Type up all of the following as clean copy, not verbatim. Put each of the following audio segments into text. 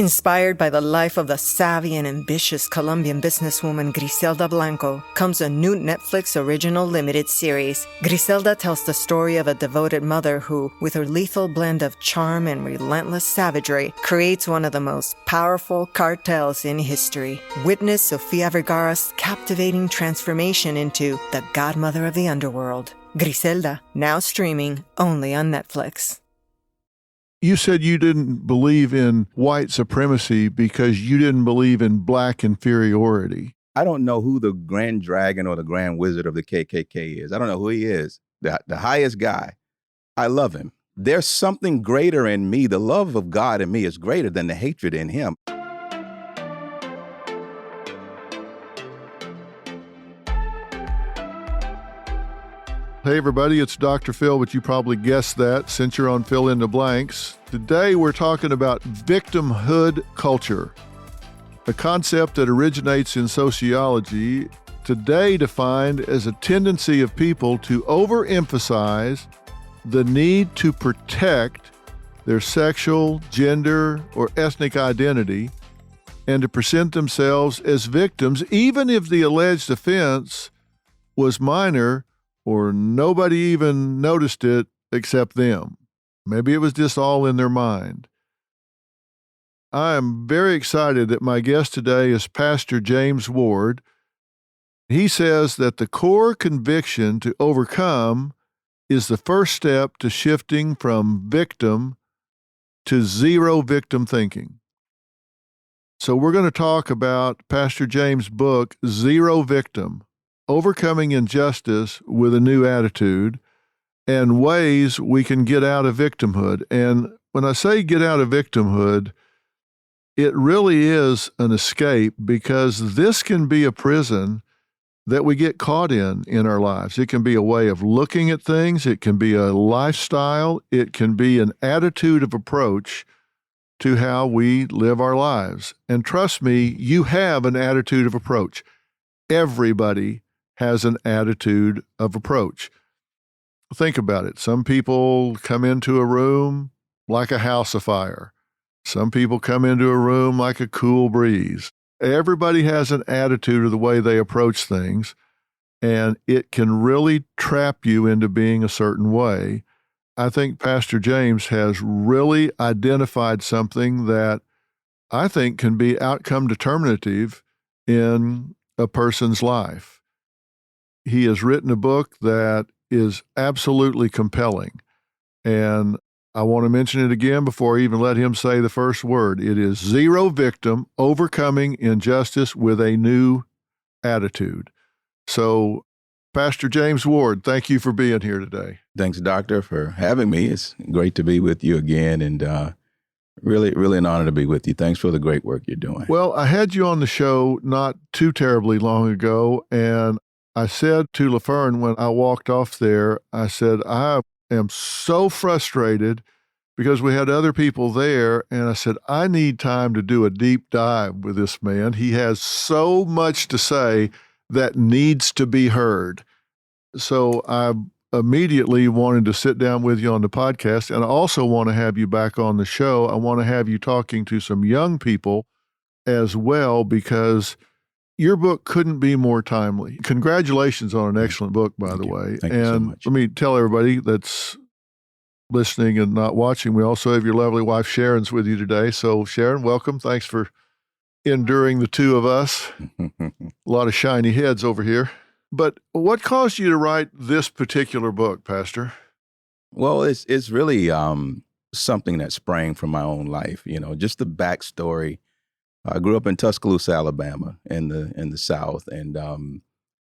Inspired by the life of the savvy and ambitious Colombian businesswoman Griselda Blanco comes a new Netflix original limited series. Griselda tells the story of a devoted mother who, with her lethal blend of charm and relentless savagery, creates one of the most powerful cartels in history. Witness Sofia Vergara's captivating transformation into the godmother of the underworld. Griselda, now streaming only on Netflix. You said you didn't believe in white supremacy because you didn't believe in black inferiority. I don't know who the grand dragon or the grand wizard of the KKK is. I don't know who he is. The highest guy. I love him. There's something greater in me. The love of God in me is greater than the hatred in him. Hey everybody, it's Dr. Phil, but you probably guessed that since you're on Fill in the Blanks. Today we're talking about victimhood culture, a concept that originates in sociology, today defined as a tendency of people to overemphasize the need to protect their sexual, gender, or ethnic identity and to present themselves as victims, even if the alleged offense was minor or nobody even noticed it except them. Maybe it was just all in their mind. I am very excited that my guest today is Pastor James Ward. He says that the core conviction to overcome is the first step to shifting from victim to zero victim thinking. So we're going to talk about Pastor James' book, Zero Victim: Overcoming Injustice with a New Attitude, and ways we can get out of victimhood. And when I say get out of victimhood, it really is an escape, because this can be a prison that we get caught in our lives. It can be a way of looking at things. It can be a lifestyle. It can be an attitude of approach to how we live our lives. And trust me, you have an attitude of approach. Everybody has an attitude of approach. Think about it. Some people come into a room like a house afire. Some people come into a room like a cool breeze. Everybody has an attitude of the way they approach things, and it can really trap you into being a certain way. I think Pastor James has really identified something that I think can be outcome determinative in a person's life. He has written a book that is absolutely compelling. And I want to mention it again before I even let him say the first word. It is Zero Victim: Overcoming Injustice with a New Attitude. So, Pastor James Ward, thank you for being here today. Thanks, Doctor, for having me. It's great to be with you again, and really an honor to be with you. Thanks for the great work you're doing. Well, I had you on the show not too terribly long ago, and I said to LaFern when I walked off there, I said, I am so frustrated because we had other people there, and I said, I need time to do a deep dive with this man. He has so much to say that needs to be heard. So I immediately wanted to sit down with you on the podcast, and I also want to have you back on the show. I want to have you talking to some young people as well, because your book couldn't be more timely. Congratulations on an excellent book, by the way. Thank you so much. Let me tell everybody that's listening and not watching, we also have your lovely wife Sharon's with you today. So Sharon, welcome. Thanks for enduring the two of us. A lot of shiny heads over here. But what caused you to write this particular book, Pastor? Well, it's really something that sprang from my own life. You know, just the backstory. I grew up in Tuscaloosa, Alabama, in the South, and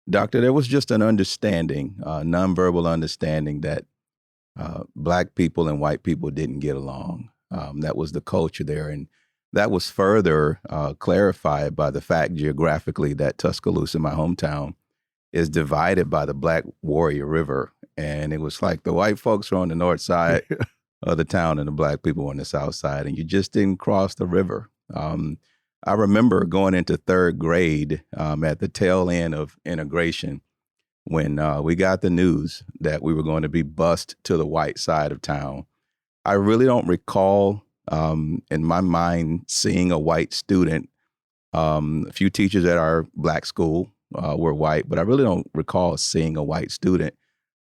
Doctor, there was just an understanding, nonverbal understanding that Black people and white people didn't get along. That was the culture there, and that was further clarified by the fact geographically that Tuscaloosa, my hometown, is divided by the Black Warrior River, and it was like the white folks were on the north side of the town and the Black people were on the south side, and you just didn't cross the river. I remember going into third grade at the tail end of integration when we got the news that we were going to be bused to the white side of town. I really don't recall In my mind, seeing a white student, a few teachers at our black school were white, but I really don't recall seeing a white student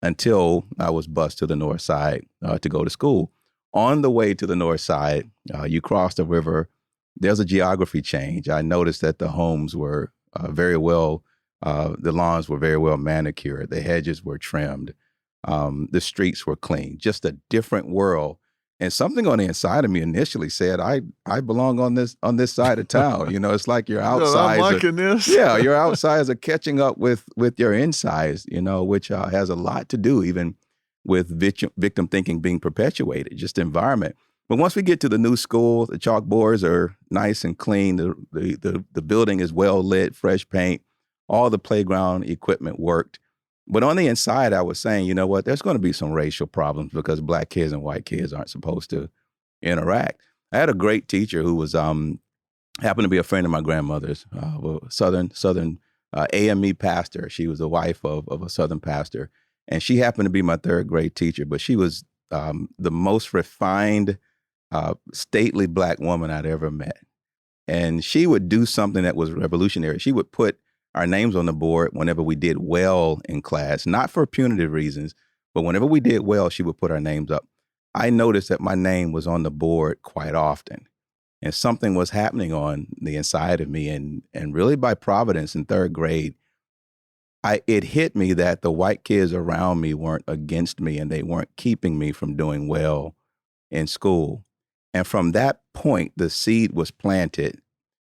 until I was bused to the north side to go to school. On the way to the north side, you cross the river. There's a geography change. I noticed that the homes were very well, the lawns were very well manicured. The hedges were trimmed. The streets were clean. Just a different world. And something on the inside of me initially said, I belong on this side of town. It's like your outsides. I'm liking this. Yeah, your outsides are catching up with your insides, which has a lot to do even with victim thinking being perpetuated, just the environment. But once we get to the new school, the chalkboards are nice and clean. The building is well lit, fresh paint. All the playground equipment worked. But on the inside, I was saying, you know what, there's going to be some racial problems because black kids and white kids aren't supposed to interact. I had a great teacher who was happened to be a friend of my grandmother's, Southern AME pastor. She was the wife of a Southern pastor. And she happened to be my third grade teacher, but she was the most refined, stately black woman I'd ever met. And she would do something that was revolutionary. She would put our names on the board whenever we did well in class, not for punitive reasons, but whenever we did well, she would put our names up. I noticed that my name was on the board quite often, and something was happening on the inside of me. And really by providence in third grade, it hit me that the white kids around me weren't against me and they weren't keeping me from doing well in school. And from that point, the seed was planted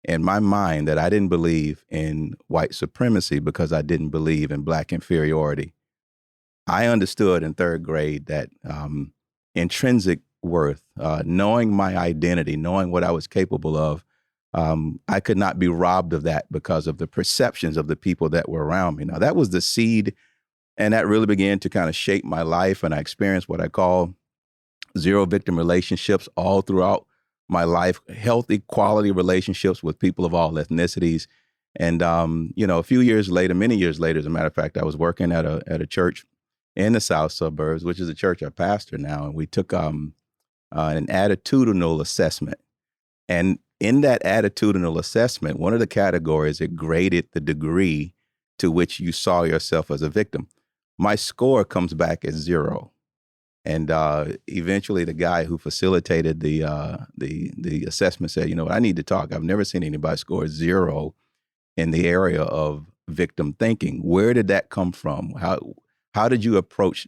in my mind that I didn't believe in white supremacy because I didn't believe in black inferiority. I understood in third grade that intrinsic worth, knowing my identity, knowing what I was capable of, I could not be robbed of that because of the perceptions of the people that were around me. Now, that was the seed, and that really began to kind of shape my life, and I experienced what I call zero victim relationships all throughout my life, healthy, quality relationships with people of all ethnicities. And, a few years later, many years later, as a matter of fact, I was working at a church in the South suburbs, which is a church I pastor now. And we took an attitudinal assessment. And in that attitudinal assessment, one of the categories, it graded the degree to which you saw yourself as a victim. My score comes back as 0. And eventually the guy who facilitated the assessment said, you know what, I need to talk. I've never seen anybody score 0 in the area of victim thinking. Where did that come from? How did you approach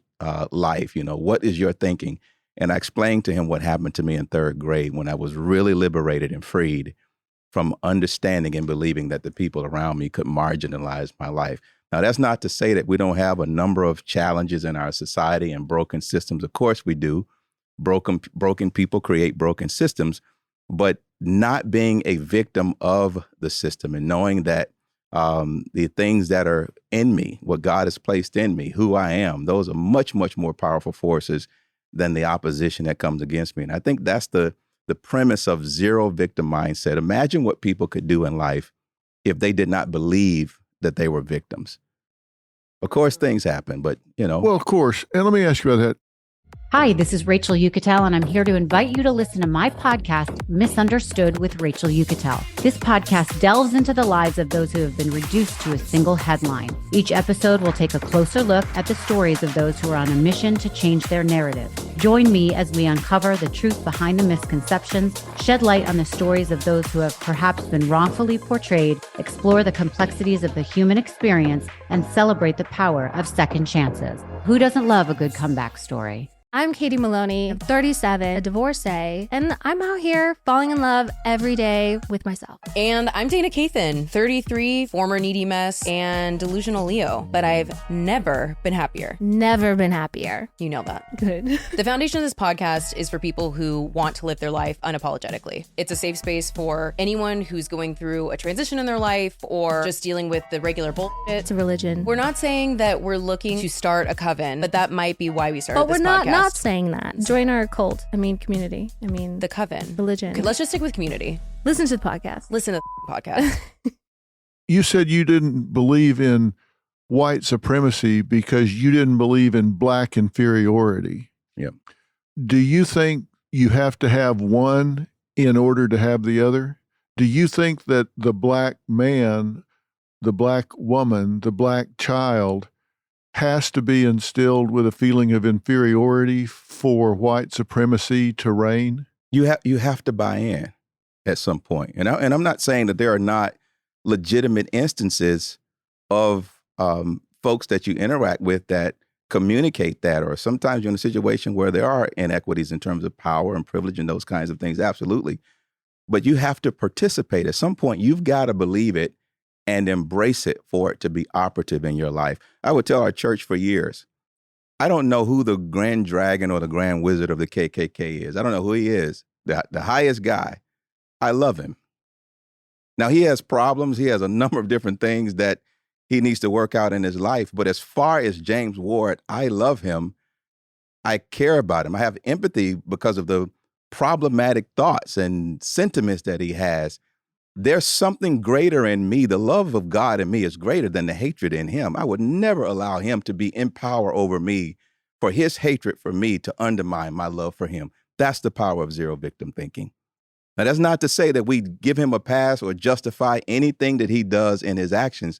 life? What is your thinking? And I explained to him what happened to me in third grade when I was really liberated and freed from understanding and believing that the people around me could marginalize my life. Now, that's not to say that we don't have a number of challenges in our society and broken systems. Of course we do. Broken people create broken systems, but not being a victim of the system and knowing that the things that are in me, what God has placed in me, who I am, those are much, much more powerful forces than the opposition that comes against me. And I think that's the premise of zero victim mindset. Imagine what people could do in life if they did not believe that they were victims. Of course, things happen, but, Well, of course. And let me ask you about that. Hi, this is Rachel Yucatel, and I'm here to invite you to listen to my podcast, Misunderstood with Rachel Yucatel. This podcast delves into the lives of those who have been reduced to a single headline. Each episode will take a closer look at the stories of those who are on a mission to change their narrative. Join me as we uncover the truth behind the misconceptions, shed light on the stories of those who have perhaps been wrongfully portrayed, explore the complexities of the human experience, and celebrate the power of second chances. Who doesn't love a good comeback story? I'm Katie Maloney, I'm 37, a divorcee, and I'm out here falling in love every day with myself. And I'm Dana Cathan, 33, former needy mess, and delusional Leo, but I've never been happier. Never been happier. You know that. Good. The foundation of this podcast is for people who want to live their life unapologetically. It's a safe space for anyone who's going through a transition in their life or just dealing with the regular bullshit. It's a religion. We're not saying that we're looking to start a coven, but that might be why we started but this we're podcast. Not saying that. Join our cult. Community. The coven. Religion. Okay, let's just stick with community. Listen to the podcast. Listen to the podcast. You said you didn't believe in white supremacy because you didn't believe in black inferiority. Yep. Do you think you have to have one in order to have the other? Do you think that the black man, the black woman, the black child has to be instilled with a feeling of inferiority for white supremacy to reign? You have to buy in at some point. And I'm not saying that there are not legitimate instances of folks that you interact with that communicate that, or sometimes you're in a situation where there are inequities in terms of power and privilege and those kinds of things. Absolutely. But you have to participate. At some point, you've got to believe it and embrace it for it to be operative in your life. I would tell our church for years, I don't know who the grand dragon or the grand wizard of the KKK is. I don't know who he is, the highest guy. I love him. Now, he has problems. He has a number of different things that he needs to work out in his life. But as far as James Ward, I love him. I care about him. I have empathy because of the problematic thoughts and sentiments that he has. There's something greater in me. The love of God in me is greater than the hatred in him. I would never allow him to be in power over me, for his hatred for me to undermine my love for him. That's the power of zero victim thinking. Now, that's not to say that we give him a pass or justify anything that he does in his actions,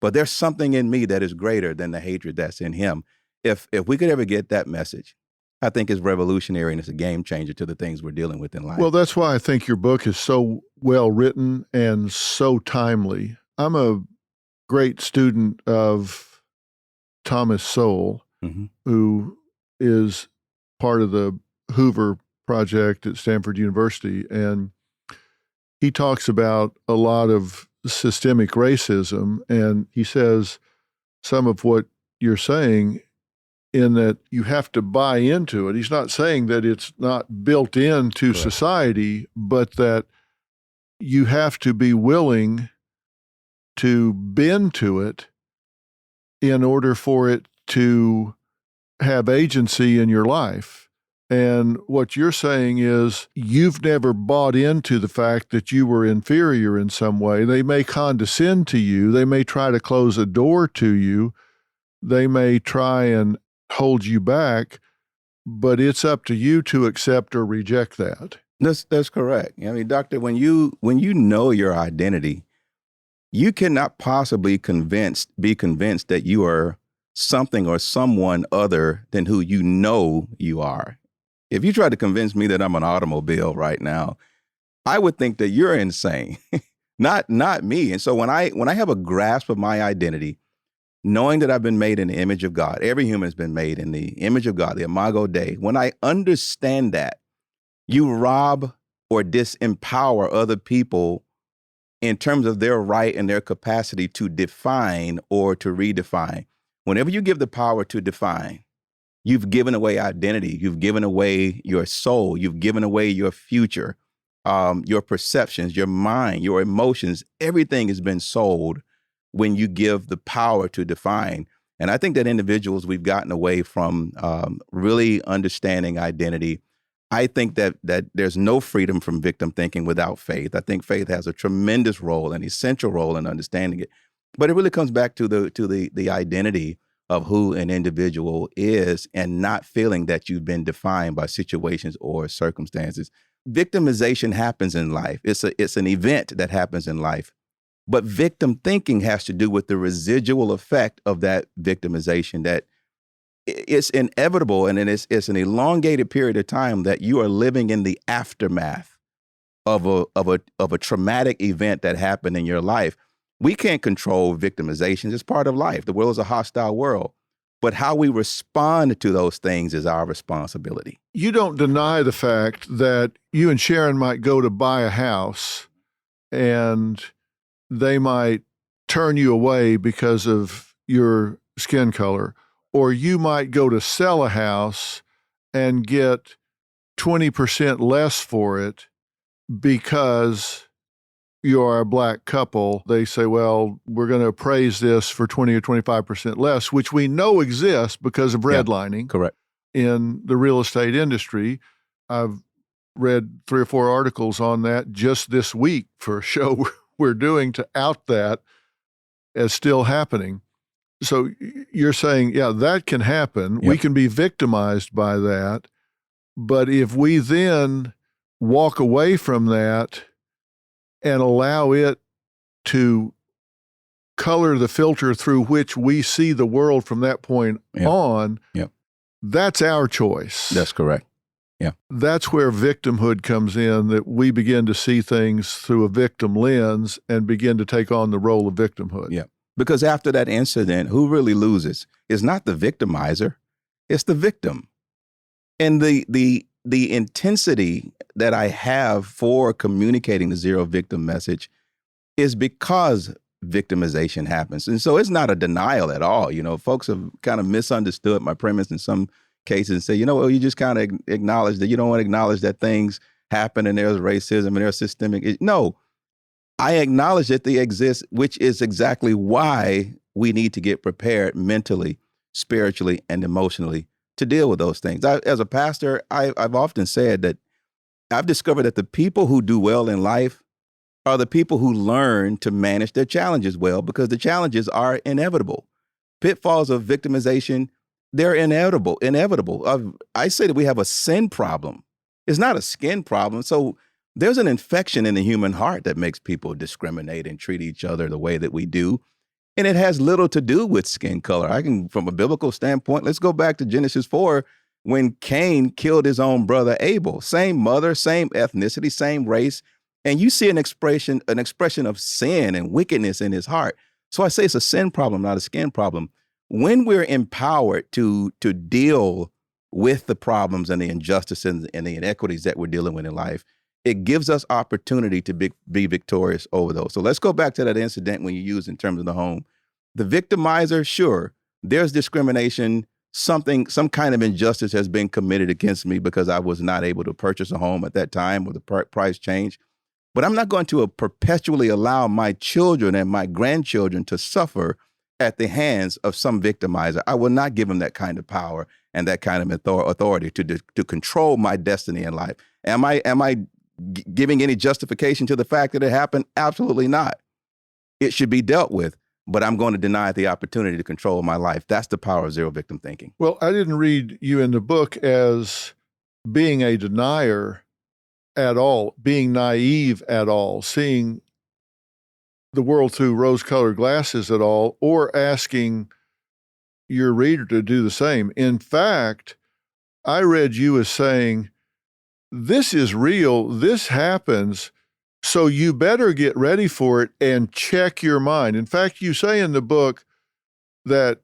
but there's something in me that is greater than the hatred that's in him. If we could ever get that message, I think it's revolutionary and it's a game changer to the things we're dealing with in life. Well, that's why I think your book is so well written and so timely. I'm a great student of Thomas Sowell, who is part of the Hoover Project at Stanford University. And he talks about a lot of systemic racism. And he says some of what you're saying, in that you have to buy into it. He's not saying that it's not built into Correct. society, but that you have to be willing to bend to it in order for it to have agency in your life. And what you're saying is you've never bought into the fact that you were inferior in some way. They may condescend to you. They may try to close a door to you. They may try and hold you back, but it's up to you to accept or reject that. That's correct. I mean, Doctor, when you know your identity, you cannot possibly be convinced that you are something or someone other than who you know you are. If you try to convince me that I'm an automobile right now, I would think that you're insane, not me. And so when I have a grasp of my identity, knowing that I've been made in the image of God, every human has been made in the image of God, the Imago Dei. When I understand that, you rob or disempower other people in terms of their right and their capacity to define or to redefine. Whenever you give the power to define, you've given away identity. You've given away your soul. You've given away your future, your perceptions, your mind, your emotions. Everything has been sold when you give the power to define. And I think that individuals, we've gotten away from really understanding identity. I think that there's no freedom from victim thinking without faith. I think faith has a tremendous role, an essential role in understanding it. But it really comes back to the identity of who an individual is and not feeling that you've been defined by situations or circumstances. Victimization happens in life. It's an event that happens in life. But victim thinking has to do with the residual effect of that victimization, that it's inevitable and it's an elongated period of time that you are living in the aftermath of a traumatic event that happened in your life. We can't control victimizations. It's part of life. The world is a hostile world. But how we respond to those things is our responsibility. You don't deny the fact that you and Sharon might go to buy a house and they might turn you away because of your skin color, or you might go to sell a house and get 20% less for it because you are a black couple. They say, well, we're going to appraise this for 20 or 25% less, which we know exists because of redlining. Correct. In the real estate industry. I've read 3 or 4 articles on that just this week for a show we're doing to out that as still happening. So you're saying, yeah, that can happen. Yep. We can be victimized by that, But if we then walk away from that and allow it to color the filter through which we see the world from that point on, that's our choice. That's correct. Yeah. That's where victimhood comes in, that we begin to see things through a victim lens and begin to take on the role of victimhood. Yeah. Because after that incident, who really loses? It's not the victimizer, it's the victim. And the intensity that I have for communicating the zero victim message is because victimization happens. And so it's not a denial at all. You know, folks have kind of misunderstood my premise in some cases and say, well, you just kind of acknowledge that you don't want to acknowledge that things happen and there's racism and there's systemic. No, I acknowledge that they exist, which is exactly why we need to get prepared mentally, spiritually, and emotionally to deal with those things. As a pastor, I've often said that I've discovered that the people who do well in life are the people who learn to manage their challenges well, because the challenges are inevitable. Pitfalls of victimization, they're inevitable. I say that we have a sin problem. It's not a skin problem. So there's an infection in the human heart that makes people discriminate and treat each other the way that we do. And it has little to do with skin color. From a biblical standpoint, let's go back to Genesis 4, when Cain killed his own brother Abel. Same mother, same ethnicity, same race. And you see an expression of sin and wickedness in his heart. So I say it's a sin problem, not a skin problem. When we're empowered to deal with the problems and the injustices and the inequities that we're dealing with in life, it gives us opportunity to be victorious over those. So let's go back to that incident when you use in terms of the home. The victimizer, sure, there's discrimination. Some kind of injustice has been committed against me because I was not able to purchase a home at that time or the price changed. But I'm not going to perpetually allow my children and my grandchildren to suffer at the hands of some victimizer. I will not give them that kind of power and that kind of authority to control my destiny in life. Am I giving any justification to the fact that it happened? Absolutely not. It should be dealt with, but I'm going to deny the opportunity to control my life. That's the power of zero victim thinking. Well, I didn't read you in the book as being a denier at all, being naive at all, seeing the world through rose-colored glasses at all, or asking your reader to do the same. In fact, I read you as saying, this is real, this happens, so you better get ready for it and check your mind. In fact, you say in the book that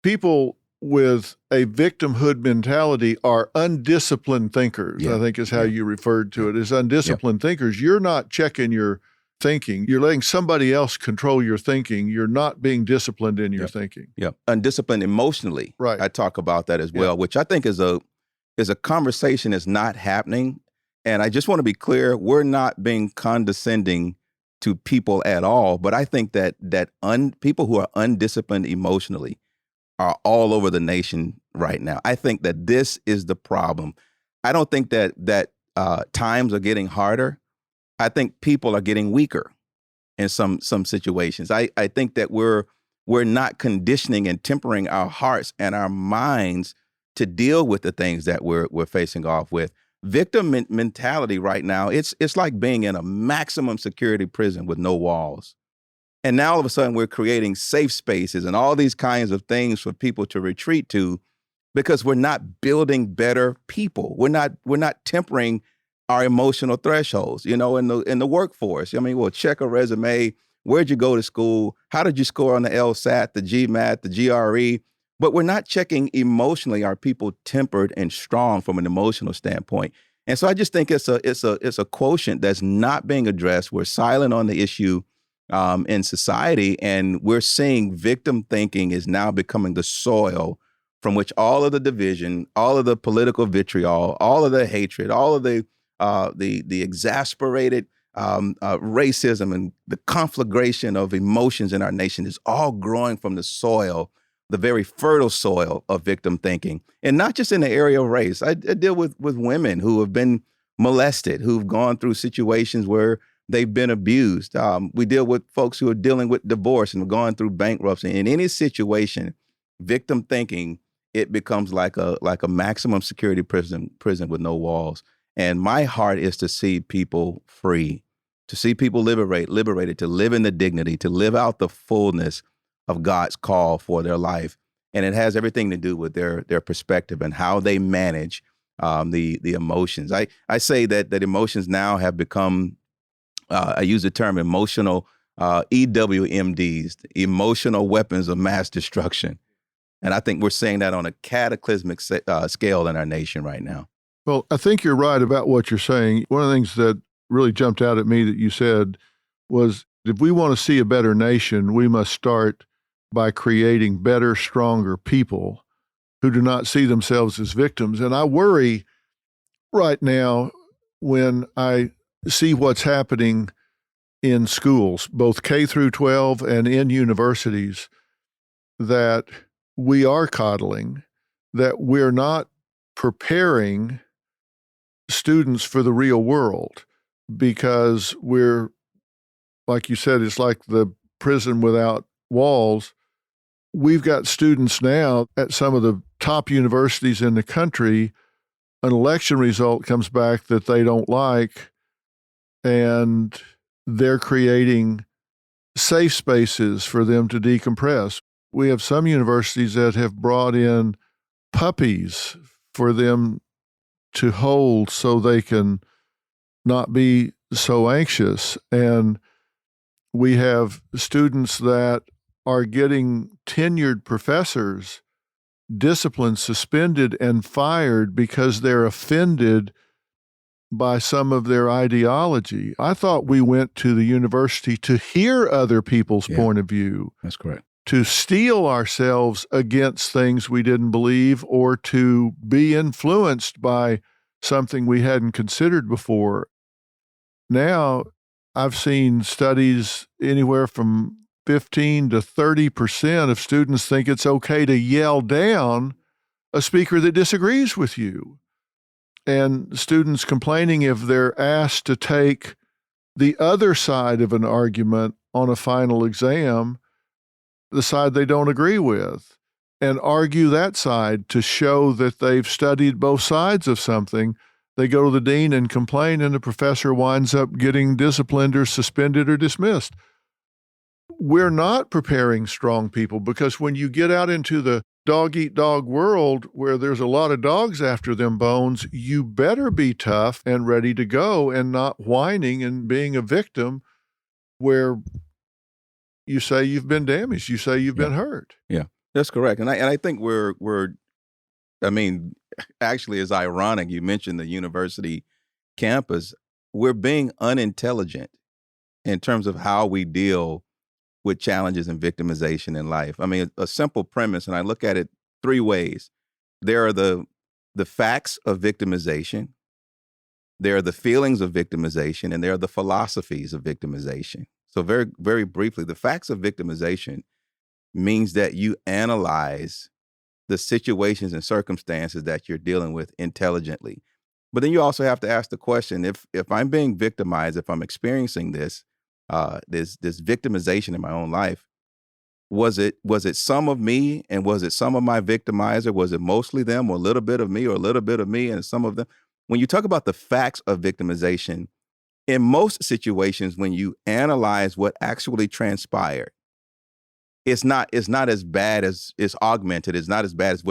people with a victimhood mentality are undisciplined thinkers, I think is how you referred to it, as undisciplined thinkers. You're not checking your thinking. You're letting somebody else control your thinking. You're not being disciplined in your thinking. Yeah, undisciplined emotionally. Right. I talk about that as well, which I think is a conversation that's not happening. And I just want to be clear, we're not being condescending to people at all. But I think that people who are undisciplined emotionally are all over the nation right now. I think that this is the problem. I don't think that times are getting harder. I think people are getting weaker in some situations. I think that we're not conditioning and tempering our hearts and our minds to deal with the things that we're facing off with. Victim mentality right now, it's like being in a maximum security prison with no walls. And now all of a sudden we're creating safe spaces and all these kinds of things for people to retreat to, because we're not building better people. We're not tempering our emotional thresholds, in the workforce. I mean, we'll check a resume. Where'd you go to school? How did you score on the LSAT, the GMAT, the GRE? But we're not checking emotionally. Are people tempered and strong from an emotional standpoint? And so I just think it's a quotient that's not being addressed. We're silent on the issue in society, and we're seeing victim thinking is now becoming the soil from which all of the division, all of the political vitriol, all of the hatred, all of the exasperated racism and the conflagration of emotions in our nation is all growing from the soil, the very fertile soil of victim thinking. And not just in the area of race. I deal with women who have been molested, who've gone through situations where they've been abused. We deal with folks who are dealing with divorce and going through bankruptcy. In any situation, victim thinking it becomes like a maximum security prison with no walls. And my heart is to see people free, to see people liberated, to live in the dignity, to live out the fullness of God's call for their life. And it has everything to do with their perspective and how they manage the emotions. I say that emotions now have become, I use the term emotional EWMDs, emotional weapons of mass destruction. And I think we're seeing that on a cataclysmic scale in our nation right now. Well, I think you're right about what you're saying. One of the things that really jumped out at me that you said was, if we want to see a better nation, we must start by creating better, stronger people who do not see themselves as victims. And I worry right now when I see what's happening in schools, both K through 12 and in universities, that we are coddling, that we're not preparing students for the real world, because we're, like you said, it's like the prison without walls. We've got students now at some of the top universities in the country, an election result comes back that they don't like, and they're creating safe spaces for them to decompress. We have some universities that have brought in puppies for them to hold so they can not be so anxious. And we have students that are getting tenured professors disciplined, suspended, and fired because they're offended by some of their ideology. I thought we went to the university to hear other people's point of view. That's correct. To steel ourselves against things we didn't believe, or to be influenced by something we hadn't considered before. Now, I've seen studies anywhere from 15 to 30% of students think it's okay to yell down a speaker that disagrees with you. And students complaining if they're asked to take the other side of an argument on a final exam, the side they don't agree with, and argue that side to show that they've studied both sides of something. They go to the dean and complain, and the professor winds up getting disciplined or suspended or dismissed. We're not preparing strong people, because when you get out into the dog-eat-dog world where there's a lot of dogs after them bones, you better be tough and ready to go, and not whining and being a victim where you say you've been damaged, you say you've been hurt. Yeah, that's correct. And I think we're I mean, actually, it's ironic you mentioned the university campus. We're being unintelligent in terms of how we deal with challenges and victimization in life. I mean, a simple premise, and I look at it three ways. There are the facts of victimization, there are the feelings of victimization, and there are the philosophies of victimization. So very, very briefly, the facts of victimization means that you analyze the situations and circumstances that you're dealing with intelligently. But then you also have to ask the question, if I'm being victimized, if I'm experiencing this victimization in my own life, was it some of me, and was it some of my victimizer? Was it mostly them, or a little bit of me, or a little bit of me and some of them? When you talk about the facts of victimization, in most situations, when you analyze what actually transpired, it's not as bad as it's augmented. It's not as bad as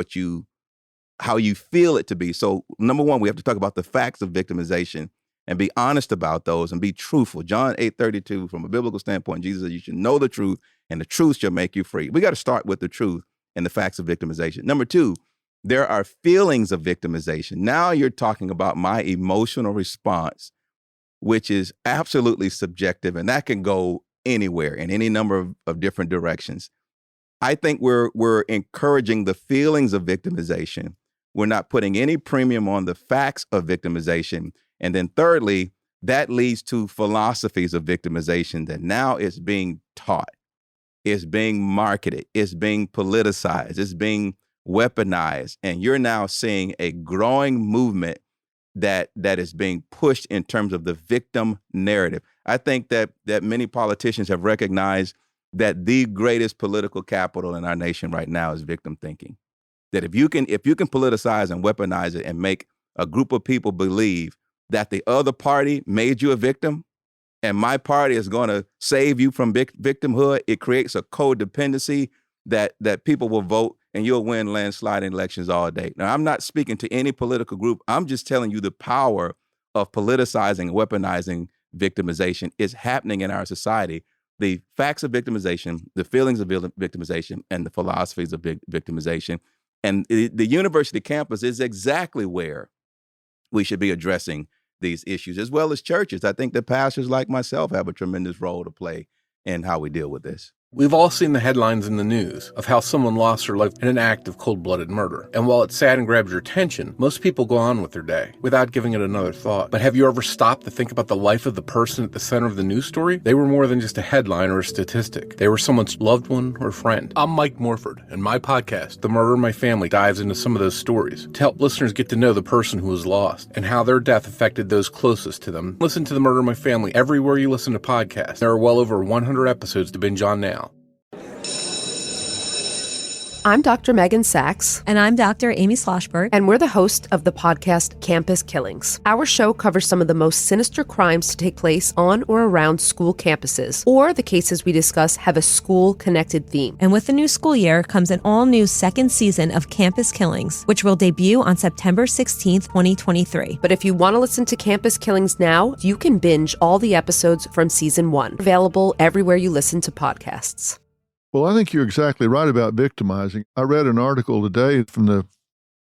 how you feel it to be. So number one, we have to talk about the facts of victimization and be honest about those and be truthful. John 8:32, from a biblical standpoint, Jesus said you should know the truth, and the truth shall make you free. We got to start with the truth and the facts of victimization. Number two, there are feelings of victimization. Now you're talking about my emotional response, which is absolutely subjective, and that can go anywhere in any number of different directions. I think we're encouraging the feelings of victimization. We're not putting any premium on the facts of victimization. And then thirdly, that leads to philosophies of victimization that now is being taught, is being marketed, is being politicized, is being weaponized. And you're now seeing a growing movement that is being pushed in terms of the victim narrative. I think that many politicians have recognized that the greatest political capital in our nation right now is victim thinking. That if you can politicize and weaponize it and make a group of people believe that the other party made you a victim and my party is going to save you from victimhood, it creates a codependency that people will vote and you'll win landsliding elections all day. Now, I'm not speaking to any political group. I'm just telling you the power of politicizing and weaponizing victimization is happening in our society. The facts of victimization, the feelings of victimization, and the philosophies of victimization. And the university campus is exactly where we should be addressing these issues, as well as churches. I think that pastors like myself have a tremendous role to play in how we deal with this. We've all seen the headlines in the news of how someone lost their life in an act of cold-blooded murder. And while it's sad and grabs your attention, most people go on with their day without giving it another thought. But have you ever stopped to think about the life of the person at the center of the news story? They were more than just a headline or a statistic. They were someone's loved one or friend. I'm Mike Morford, and my podcast, The Murder in My Family, dives into some of those stories to help listeners get to know the person who was lost and how their death affected those closest to them. Listen to The Murder in My Family everywhere you listen to podcasts. There are well over 100 episodes to binge on now. I'm Dr. Megan Sachs. And I'm Dr. Amy Sloshberg. And we're the host of the podcast Campus Killings. Our show covers some of the most sinister crimes to take place on or around school campuses, or the cases we discuss have a school-connected theme. And with the new school year comes an all-new second season of Campus Killings, which will debut on September 16th, 2023. But if you want to listen to Campus Killings now, you can binge all the episodes from season 1, available everywhere you listen to podcasts. Well, I think you're exactly right about victimizing. I read an article today from the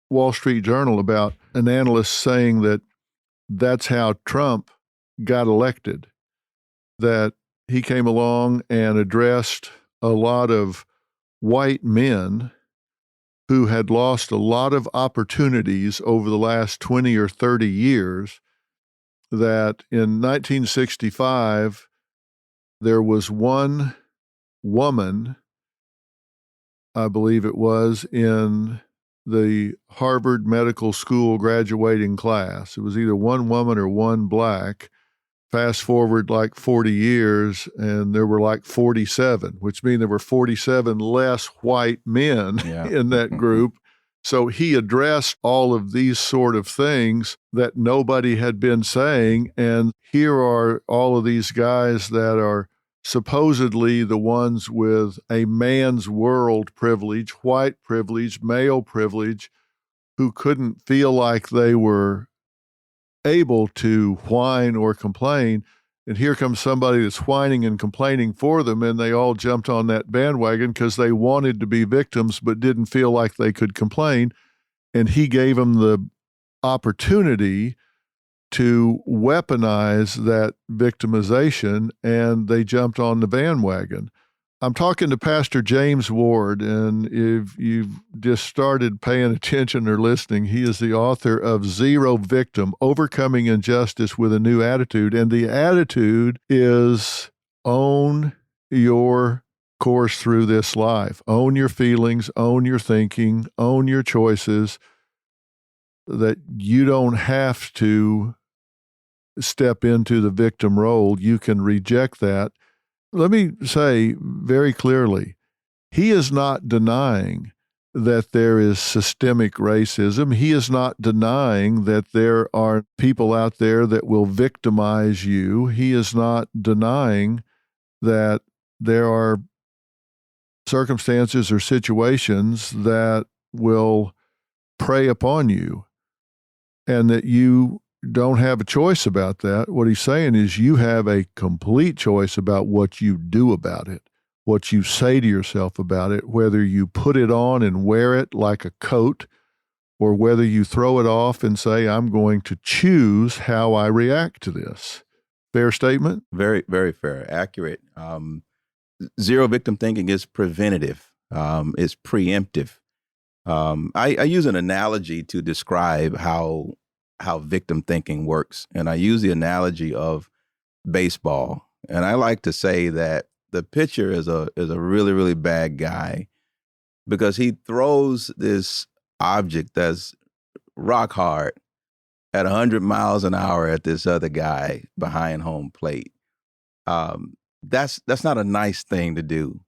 Wall Street Journal about an analyst saying that that's how Trump got elected, that he came along and addressed a lot of white men who had lost a lot of opportunities over the last 20 or 30 years, that in 1965, there was one woman, I believe it was, in the Harvard Medical School graduating class. It was either one woman or one black. Fast forward like 40 years, and there were like 47, which means there were 47 less white men in that group. So he addressed all of these sort of things that nobody had been saying, and here are all of these guys that are supposedly the ones with a man's world privilege, white privilege, male privilege, who couldn't feel like they were able to whine or complain. And here comes somebody that's whining and complaining for them, and they all jumped on that bandwagon because they wanted to be victims but didn't feel like they could complain. And he gave them the opportunity to weaponize that victimization, and they jumped on the bandwagon. I'm talking to Pastor James Ward, and if you've just started paying attention or listening, he is the author of Zero Victim, Overcoming Injustice with a New Attitude. And the attitude is own your course through this life. Own your feelings, own your thinking, own your choices, that you don't have to step into the victim role. You can reject that. Let me say very clearly, he is not denying that there is systemic racism. He is not denying that there are people out there that will victimize you. He is not denying that there are circumstances or situations that will prey upon you, and that you don't have a choice about that. What he's saying is you have a complete choice about what you do about it, what you say to yourself about it, whether you put it on and wear it like a coat, or whether you throw it off and say, I'm going to choose how I react to this. Fair statement? Very, very fair. Accurate. Zero victim thinking is preventative. It's preemptive. I use an analogy to describe how victim thinking works. And I use the analogy of baseball. And I like to say that the pitcher is a really, really bad guy because he throws this object that's rock hard at 100 miles an hour at this other guy behind home plate. That's not a nice thing to do.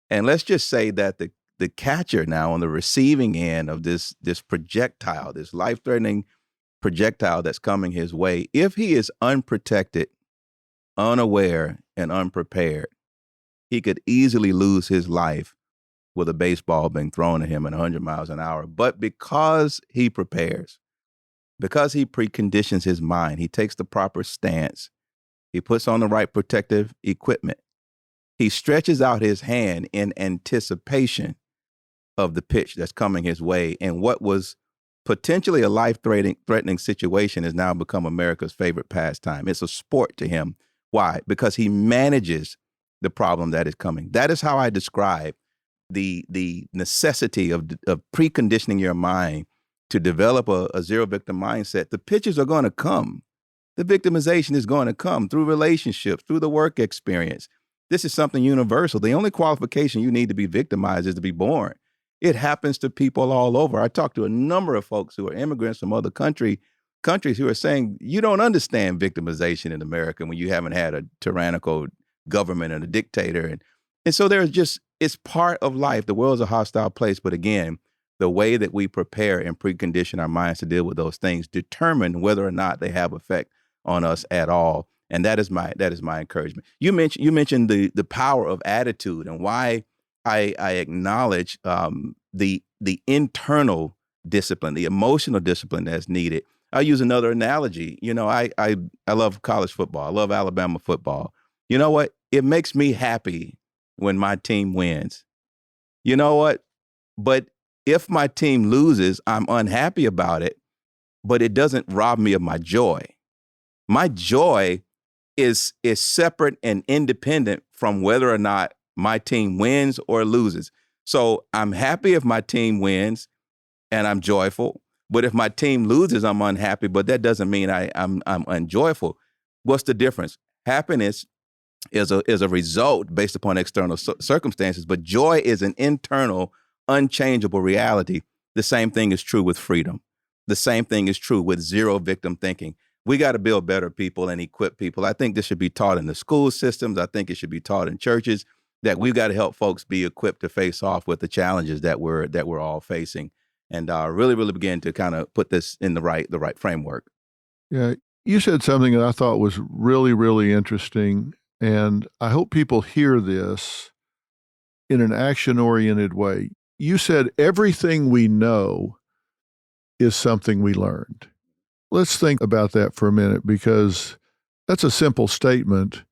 And let's just say that the catcher now on the receiving end of this projectile, this life-threatening projectile that's coming his way. If he is unprotected, unaware, and unprepared, he could easily lose his life with a baseball being thrown at him at 100 miles an hour. But because he prepares, because he preconditions his mind, he takes the proper stance, he puts on the right protective equipment, he stretches out his hand in anticipation of the pitch that's coming his way. And what was potentially a life-threatening situation has now become America's favorite pastime. It's a sport to him. Why? Because he manages the problem that is coming. That is how I describe the necessity of preconditioning your mind to develop a zero victim mindset. The pitches are going to come. The victimization is going to come through relationships, through the work experience. This is something universal. The only qualification you need to be victimized is to be born. It happens to people all over. I talked to a number of folks who are immigrants from other countries who are saying, you don't understand victimization in America when you haven't had a tyrannical government and a dictator. And so it's part of life. The world's a hostile place. But again, the way that we prepare and precondition our minds to deal with those things determine whether or not they have effect on us at all. And that is my encouragement. You mentioned the power of attitude and why I acknowledge the internal discipline, the emotional discipline that's needed. I'll use another analogy. I love college football. I love Alabama football. You know what? It makes me happy when my team wins. You know what? But if my team loses, I'm unhappy about it, but it doesn't rob me of my joy. My joy is separate and independent from whether or not my team wins or loses. So I'm happy if my team wins and I'm joyful. But if my team loses, I'm unhappy. But that doesn't mean I'm unjoyful. What's the difference? Happiness is a result based upon external circumstances, but joy is an internal, unchangeable reality. The same thing is true with freedom. The same thing is true with zero victim thinking. We got to build better people and equip people. I think this should be taught in the school systems. I think it should be taught in churches, that we've got to help folks be equipped to face off with the challenges that we're all facing, and really begin to kind of put this in the right framework. Yeah, you said something that I thought was really, really interesting, and I hope people hear this in an action-oriented way. You said everything we know is something we learned. Let's think about that for a minute, because that's a simple statement,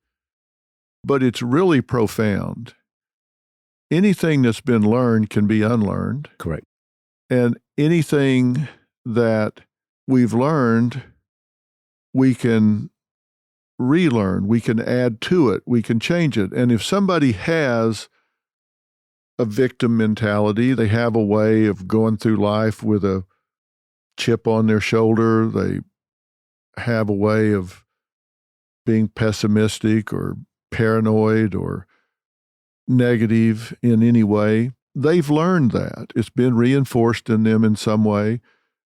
but it's really profound. Anything that's been learned can be unlearned. Correct. And anything that we've learned, we can relearn, we can add to it, we can change it. And if somebody has a victim mentality, they have a way of going through life with a chip on their shoulder, they have a way of being pessimistic or paranoid or negative in any way, they've learned that. It's been reinforced in them in some way.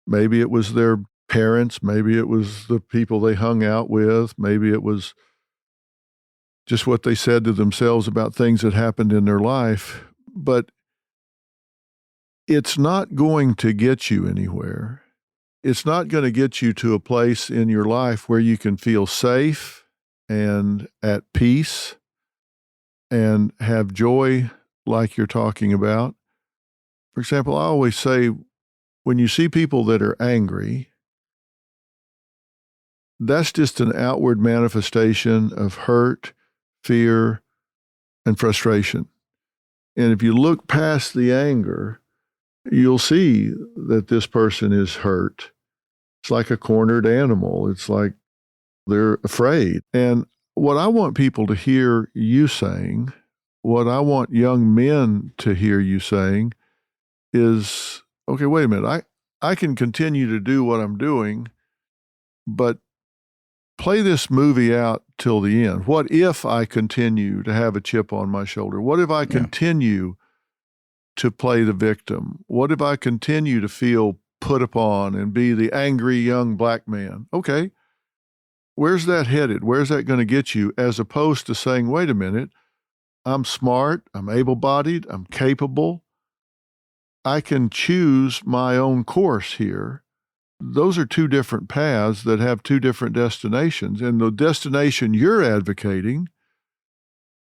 Maybe it was their parents, maybe it was the people they hung out with, maybe it was just what they said to themselves about things that happened in their life. But it's not going to get you anywhere. It's not going to get you to a place in your life where you can feel safe and at peace and have joy like you're talking about. For example, I always say, when you see people that are angry, that's just an outward manifestation of hurt, fear, and frustration. And if you look past the anger, you'll see that this person is hurt. It's like a cornered animal. It's like they're afraid. And what I want people to hear you saying, what I want young men to hear you saying is, okay, wait a minute. I can continue to do what I'm doing, but play this movie out till the end. What if I continue to have a chip on my shoulder? What if I continue to play the victim? What if I continue to feel put upon and be the angry young black man? Okay, where's that headed? Where's that going to get you? As opposed to saying, wait a minute, I'm smart, I'm able-bodied, I'm capable, I can choose my own course here. Those are two different paths that have two different destinations. And the destination you're advocating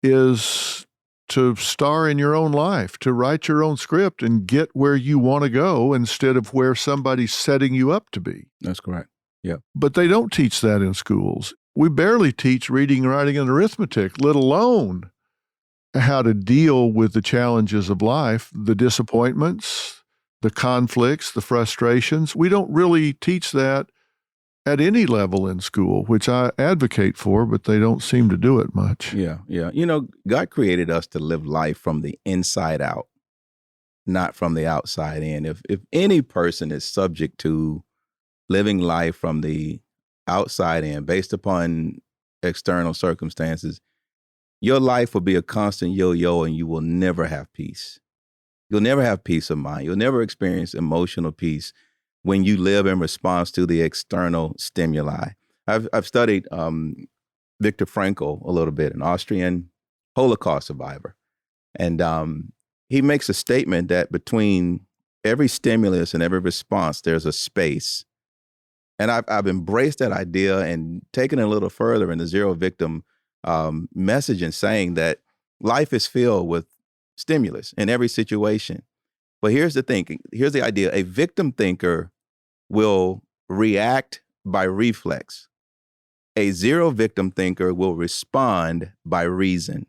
is to star in your own life, to write your own script and get where you want to go instead of where somebody's setting you up to be. That's correct. Yeah. But they don't teach that in schools. We barely teach reading, writing, and arithmetic, let alone how to deal with the challenges of life, the disappointments, the conflicts, the frustrations. We don't really teach that at any level in school, which I advocate for, but they don't seem to do it much. Yeah, yeah. You know, God created us to live life from the inside out, not from the outside in. If any person is subject to living life from the outside in based upon external circumstances, your life will be a constant yo-yo and you will never have peace. You'll never have peace of mind. You'll never experience emotional peace when you live in response to the external stimuli. I've studied Viktor Frankl a little bit, an Austrian Holocaust survivor. And he makes a statement that between every stimulus and every response, there's a space. And I've embraced that idea and taken it a little further in the zero victim message and saying that life is filled with stimulus in every situation. But here's the thinking. Here's the idea. A victim thinker will react by reflex. A zero victim thinker will respond by reason.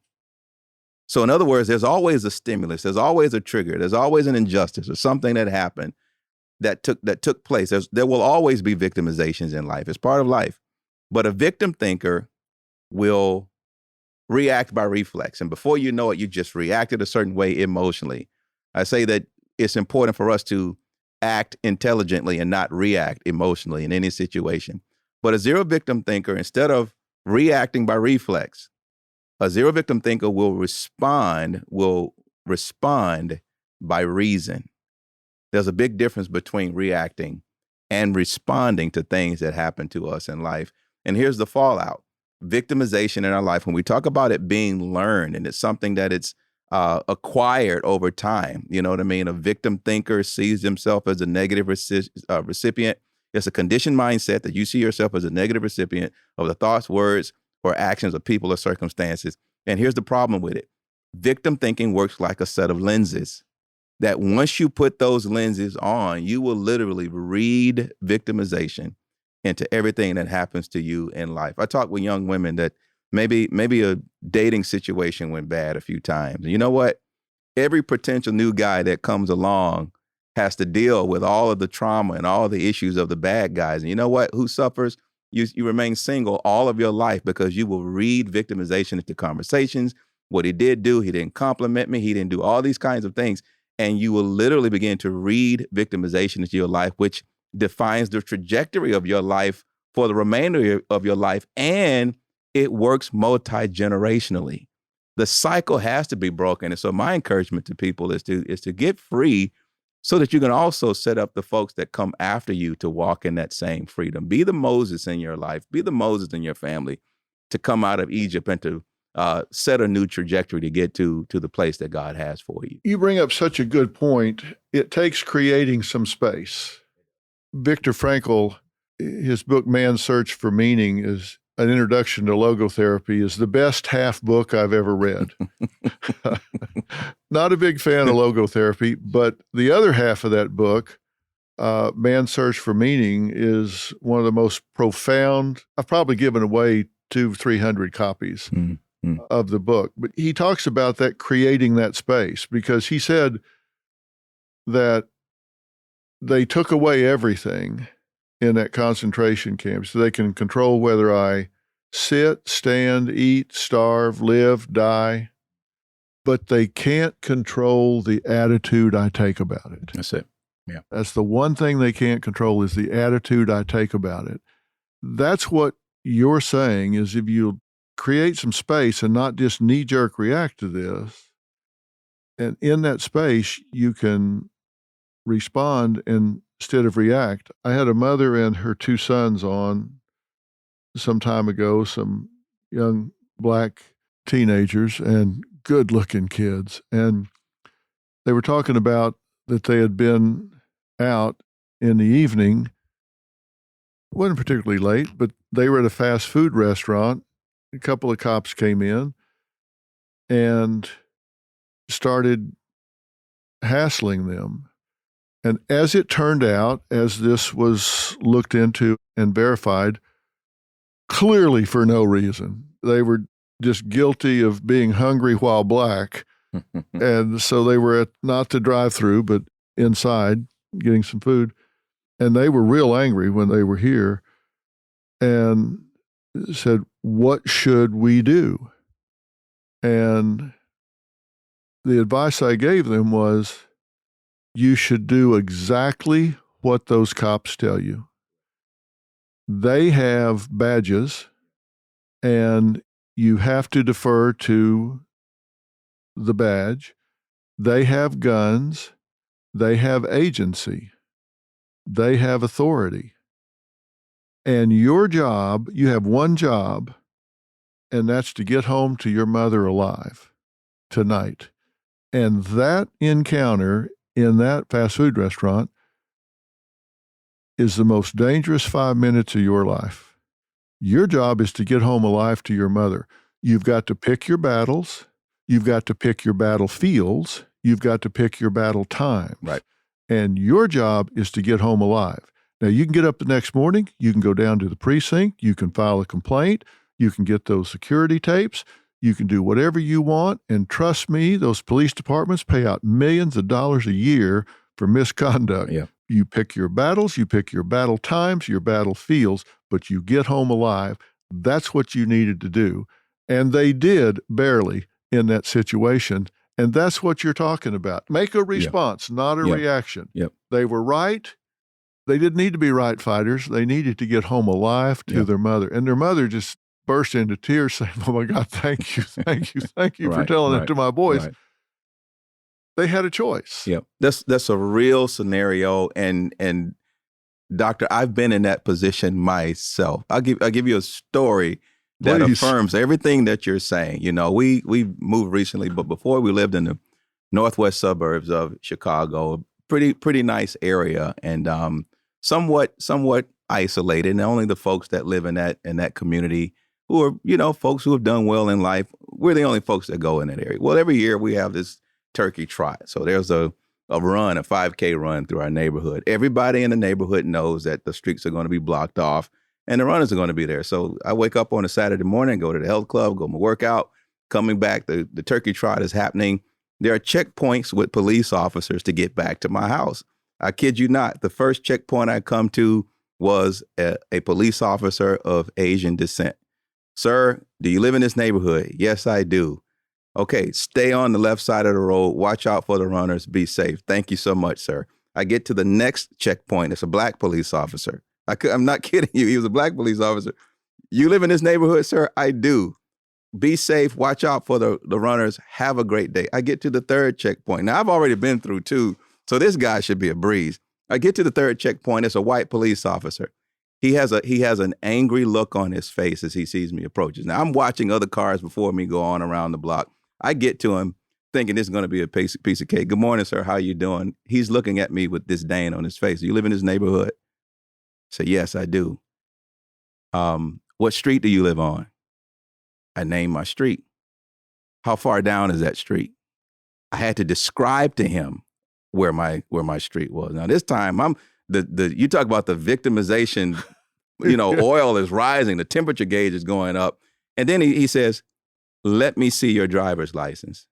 So in other words, there's always a stimulus. There's always a trigger. There's always an injustice or something that happened that took place. There will always be victimizations in life. It's part of life. But a victim thinker will react by reflex. And before you know it, you just reacted a certain way emotionally. I say that it's important for us to act intelligently and not react emotionally in any situation. But a zero victim thinker, instead of reacting by reflex, a zero victim thinker will respond by reason. There's a big difference between reacting and responding to things that happen to us in life. And here's the fallout. Victimization in our life, when we talk about it being learned, and it's something that it's acquired over time. You know what I mean? A victim thinker sees himself as a negative recipient. It's a conditioned mindset that you see yourself as a negative recipient of the thoughts, words, or actions of people or circumstances. And here's the problem with it. Victim thinking works like a set of lenses that once you put those lenses on, you will literally read victimization into everything that happens to you in life. I talk with young women that maybe a dating situation went bad a few times. And you know what? Every potential new guy that comes along has to deal with all of the trauma and all the issues of the bad guys. And you know what? Who suffers? You remain single all of your life because you will read victimization into conversations. What he did do, he didn't compliment me. He didn't do all these kinds of things. And you will literally begin to read victimization into your life, which defines the trajectory of your life for the remainder of your life. And it works multi-generationally. The cycle has to be broken. And so my encouragement to people is to get free so that you can also set up the folks that come after you to walk in that same freedom. Be the Moses in your life. Be the Moses in your family to come out of Egypt and to set a new trajectory to get to the place that God has for you. You bring up such a good point. It takes creating some space. Viktor Frankl, his book, Man's Search for Meaning, is an introduction to logotherapy, is the best half book I've ever read. Not a big fan of logotherapy, but the other half of that book, Man's Search for Meaning, is one of the most profound. I've probably given away 200-300 copies of the book, but he talks about that, creating that space, because he said that they took away everything in that concentration camp so they can control whether I sit, stand, eat, starve, live, die, but they can't control the attitude I take about it. That's it. Yeah. That's the one thing they can't control, is the attitude I take about it. That's what you're saying, is if you create some space and not just knee-jerk react to this, and in that space you can respond instead of react. I had a mother and her two sons on some time ago, some young black teenagers and good-looking kids, and they were talking about that they had been out in the evening. It wasn't particularly late, but they were at a fast food restaurant. A couple of cops came in and started hassling them. And as it turned out, as this was looked into and verified, clearly for no reason, they were just guilty of being hungry while black. And so they were at not the drive-through, but inside getting some food. And they were real angry when they were here and said, "What should we do?" And the advice I gave them was, you should do exactly what those cops tell you. They have badges, and you have to defer to the badge. They have guns. They have agency. They have authority. And your job, you have one job, and that's to get home to your mother alive tonight. And that encounter in that fast food restaurant is the most dangerous 5 minutes of your life. Your job is to get home alive to your mother. You've got to pick your battles. You've got to pick your battlefields. You've got to pick your battle times. Right. And your job is to get home alive. Now, you can get up the next morning. You can go down to the precinct. You can file a complaint. You can get those security tapes. You can do whatever you want. And trust me, those police departments pay out millions of dollars a year for misconduct. Yeah. You pick your battles, you pick your battle times, your battlefields, but you get home alive. That's what you needed to do. And they did barely in that situation. And that's what you're talking about. Make a response, not a reaction. Yep. They were right. They didn't need to be right fighters. They needed to get home alive to their mother. And their mother just burst into tears saying, "Oh my God, thank you for telling it to my boys." Right. They had a choice. Yeah, that's a real scenario, and Doctor, I've been in that position myself. I'll give you a story that affirms everything that you're saying. You know, we moved recently, but before we lived in the northwest suburbs of Chicago, pretty nice area, and somewhat isolated, and only the folks that live in that community who are, you know, folks who have done well in life. We're the only folks that go in that area. Well, every year we have this turkey trot. So there's a run, a 5K run through our neighborhood. Everybody in the neighborhood knows that the streets are going to be blocked off and the runners are going to be there. So I wake up on a Saturday morning, go to the health club, go to my workout, coming back, the turkey trot is happening. There are checkpoints with police officers to get back to my house. I kid you not. The first checkpoint I come to was a police officer of Asian descent. "Sir, do you live in this neighborhood?" "Yes, I do." "Okay, stay on the left side of the road. Watch out for the runners. Be safe. Thank you so much, sir." I get to the next checkpoint. It's a black police officer. I'm not kidding you. He was a black police officer. "You live in this neighborhood, sir?" "I do." "Be safe. Watch out for the runners. Have a great day." I get to the third checkpoint. Now, I've already been through two, so this guy should be a breeze. I get to the third checkpoint. It's a white police officer. He has an angry look on his face as he sees me approaches. Now, I'm watching other cars before me go on around the block. I get to him thinking this is going to be a piece of cake. "Good morning, sir. How you doing?" He's looking at me with disdain on his face. "Do you live in this neighborhood?" I say, "Yes, I do." "What street do you live on?" I named my street. "How far down is that street?" I had to describe to him where my street was. Now this time you talk about the victimization, you know, oil is rising, the temperature gauge is going up. And then he says, "Let me see your driver's license."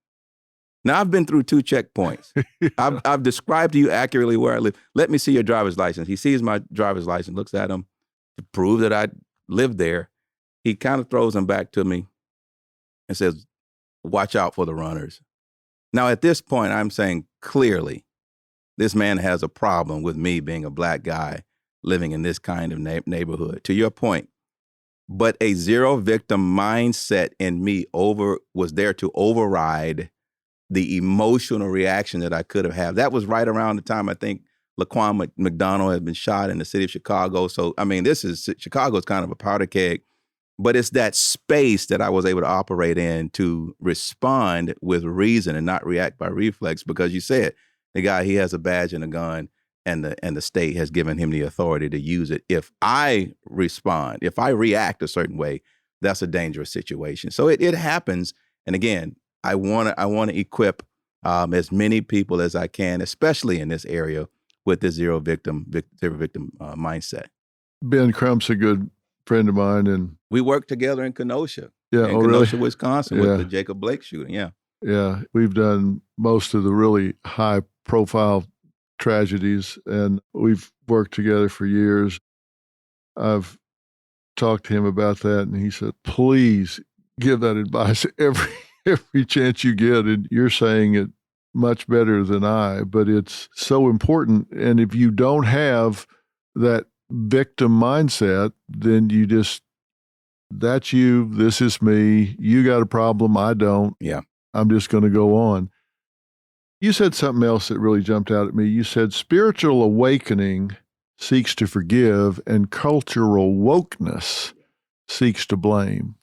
Now, I've been through two checkpoints. I've described to you accurately where I live. "Let me see your driver's license." He sees my driver's license, looks at him to prove that I lived there. He kind of throws them back to me and says, "Watch out for the runners." Now, at this point, I'm saying clearly, this man has a problem with me being a black guy living in this kind of neighborhood. To your point, but a zero victim mindset in me was there to override the emotional reaction that I could have had. That was right around the time I think Laquan McDonald had been shot in the city of Chicago. So, I mean, Chicago's kind of a powder keg, but it's that space that I was able to operate in to respond with reason and not react by reflex, because you said, The guy, he has a badge and a gun, and the state has given him the authority to use it. If I respond, if I react a certain way, that's a dangerous situation. So it happens. And again, I want to equip as many people as I can, especially in this area, with the zero victim mindset. Ben Crump's a good friend of mine, and we worked together in Kenosha. Yeah, in Kenosha, really? Wisconsin, with the Jacob Blake shooting. Yeah. Yeah, we've done most of the really high-profile tragedies, and we've worked together for years. I've talked to him about that, and he said, please give that advice every chance you get. And you're saying it much better than I, but it's so important. And if you don't have that victim mindset, then you just, that's you, this is me, you got a problem, I don't. Yeah. I'm just going to go on. You said something else that really jumped out at me. You said spiritual awakening seeks to forgive and cultural wokeness seeks to blame.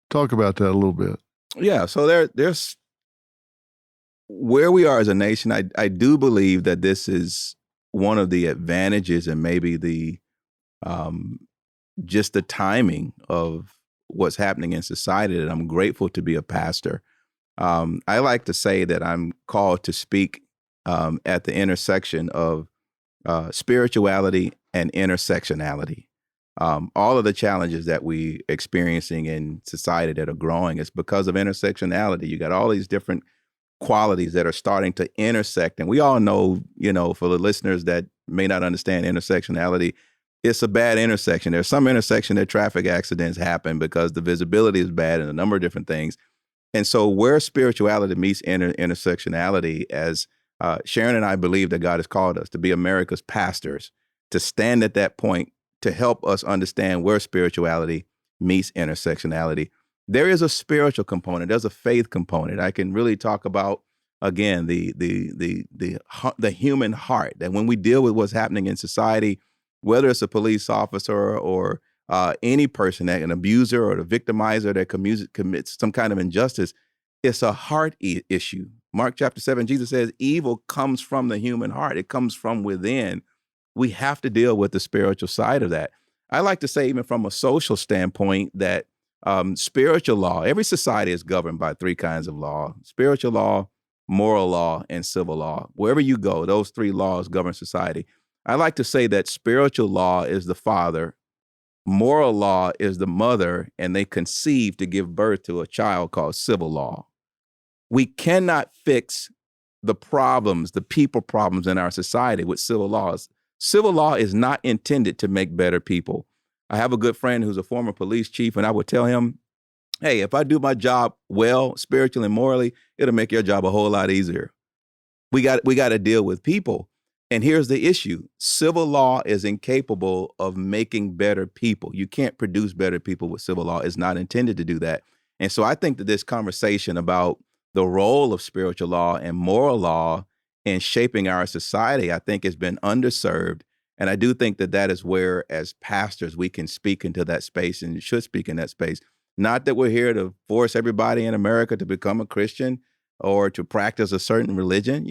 Talk about that a little bit. Yeah, so there's where we are as a nation. I do believe that this is one of the advantages and maybe the just the timing of what's happening in society, that I'm grateful to be a pastor. I like to say that I'm called to speak at the intersection of spirituality and intersectionality. All of the challenges that we experiencing in society that are growing is because of intersectionality. You got all these different qualities that are starting to intersect. And we all know, for the listeners that may not understand intersectionality, it's a bad intersection. There's some intersection that traffic accidents happen because the visibility is bad and a number of different things. And so where spirituality meets intersectionality, as Sharon and I believe that God has called us to be America's pastors, to stand at that point to help us understand where spirituality meets intersectionality. There is a spiritual component. There's a faith component. I can really talk about, again, the human heart, that when we deal with what's happening in society, whether it's a police officer or any person, that an abuser or the victimizer that commits some kind of injustice, it's a heart issue. Mark chapter 7, Jesus says, evil comes from the human heart. It comes from within. We have to deal with the spiritual side of that. I like to say, even from a social standpoint, that spiritual law, every society is governed by three kinds of law: spiritual law, moral law, and civil law. Wherever you go, those three laws govern society. I like to say that spiritual law is the father, moral law is the mother, and they conceive to give birth to a child called civil law. We cannot fix the problems, the people problems in our society with civil laws. Civil law is not intended to make better people. I have a good friend who's a former police chief, and I would tell him, hey, if I do my job well, spiritually and morally, it'll make your job a whole lot easier. We got to deal with people. And here's the issue. Civil law is incapable of making better people. You can't produce better people with civil law. It's not intended to do that. And so I think that this conversation about the role of spiritual law and moral law in shaping our society, I think, has been underserved. And I do think that that is where, as pastors, we can speak into that space and should speak in that space. Not that we're here to force everybody in America to become a Christian or to practice a certain religion.